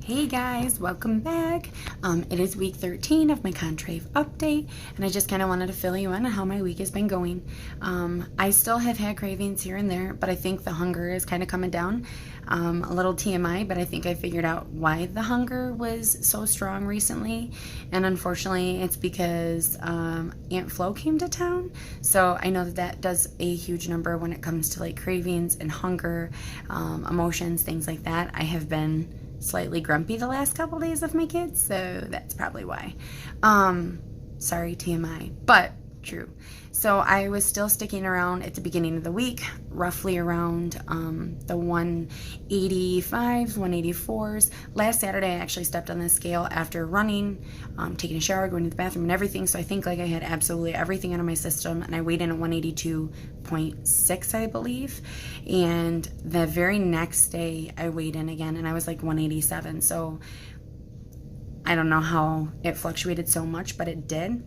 Hey guys, welcome back. It is week 13 of my Contrave update, and I just kind of wanted to fill you in on how my week has been going. I still have had cravings here and there, but I think the hunger is kind of coming down. A little TMI, but I think I figured out why the hunger was so strong recently, and unfortunately it's because Aunt Flo came to town, so I know that does a huge number when it comes to like cravings and hunger, emotions, things like that. I have been slightly grumpy the last couple days of my kids, so that's probably why. Sorry, TMI, but true. So I was still sticking around at the beginning of the week, roughly around the 185s, 184s. Last Saturday, I actually stepped on the scale after running, taking a shower, going to the bathroom and everything. So I think like I had absolutely everything out of my system, and I weighed in at 182.6, I believe. And the very next day, I weighed in again, and I was like 187. So I don't know how it fluctuated so much, but it did.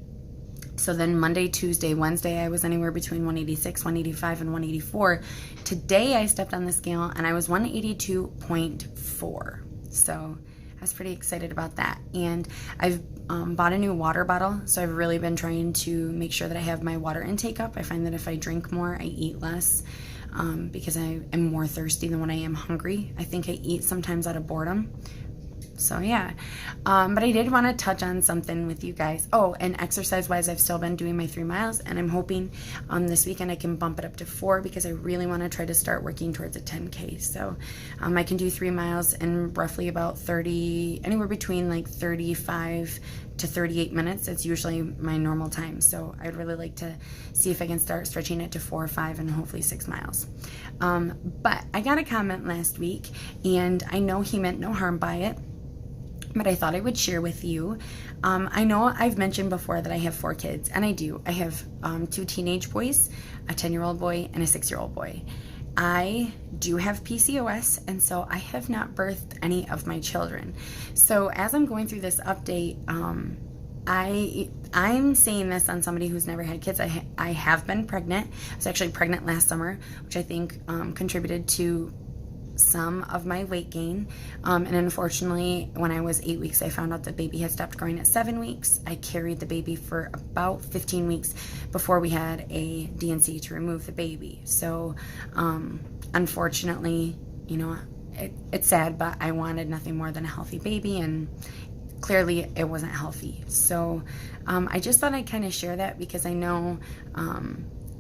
So then Monday, Tuesday, Wednesday, I was anywhere between 186, 185, and 184. Today, I stepped on the scale, and I was 182.4. So I was pretty excited about that. And I've bought a new water bottle, so I've really been trying to make sure that I have my water intake up. I find that if I drink more, I eat less because I am more thirsty than when I am hungry. I think I eat sometimes out of boredom. So yeah, but I did want to touch on something with you guys. Oh, and exercise-wise, I've still been doing my 3 miles, and I'm hoping this weekend I can bump it up to 4 because I really want to try to start working towards a 10K. So I can do 3 miles in roughly about 30, anywhere between like 35 to 38 minutes. It's usually my normal time. So I'd really like to see if I can start stretching it to 4 or 5 and hopefully 6 miles. But I got a comment last week, and I know he meant no harm by it, but I thought I would share with you. I know I've mentioned before that I have 4 kids, and I do. I have 2 teenage boys, a 10-year-old boy, and a 6-year-old boy. I do have PCOS, and so I have not birthed any of my children. So as I'm going through this update, I'm saying this on somebody who's never had kids. I have been pregnant. I was actually pregnant last summer, which I think contributed to some of my weight gain, and unfortunately when I was 8 weeks, I found out the baby had stopped growing at 7 weeks. I carried the baby for about 15 weeks before we had a D&C to remove the baby. So unfortunately, you know, it's sad, but I wanted nothing more than a healthy baby, and clearly it wasn't healthy. So I just thought I'd kind of share that because I know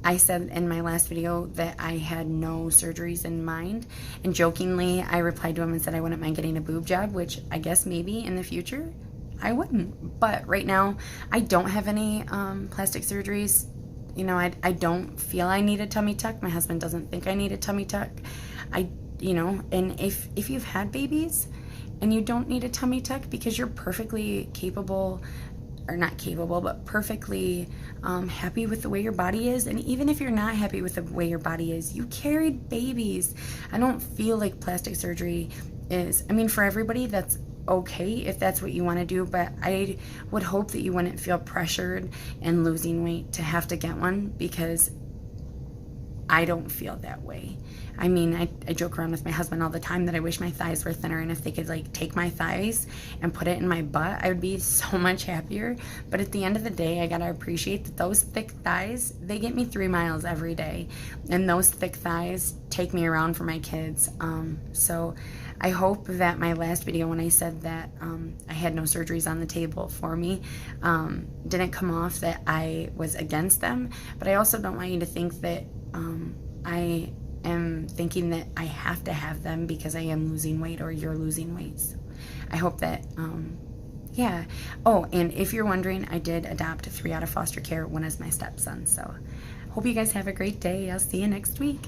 I said in my last video that I had no surgeries in mind, and jokingly I replied to him and said I wouldn't mind getting a boob job, which I guess maybe in the future I wouldn't, but right now I don't have any plastic surgeries. You know, I don't feel I need a tummy tuck. My husband doesn't think I need a tummy tuck. You know, and if you've had babies and you don't need a tummy tuck because you're perfectly capable, or not capable, but perfectly happy with the way your body is. And even if you're not happy with the way your body is, you carried babies. I don't feel like plastic surgery is, I mean, for everybody, that's okay if that's what you want to do, but I would hope that you wouldn't feel pressured and losing weight to have to get one, because I don't feel that way. I mean, I joke around with my husband all the time that I wish my thighs were thinner, and if they could like take my thighs and put it in my butt, I would be so much happier. But at the end of the day, I gotta appreciate that those thick thighs, they get me 3 miles every day, and those thick thighs take me around for my kids. So I hope that my last video when I said that I had no surgeries on the table for me didn't come off that I was against them, but I also don't want you to think that I am thinking that I have to have them because I am losing weight or you're losing weight. So I hope that, yeah. Oh, and if you're wondering, I did adopt 3 out of foster care. 1 is my stepson. So hope you guys have a great day. I'll see you next week.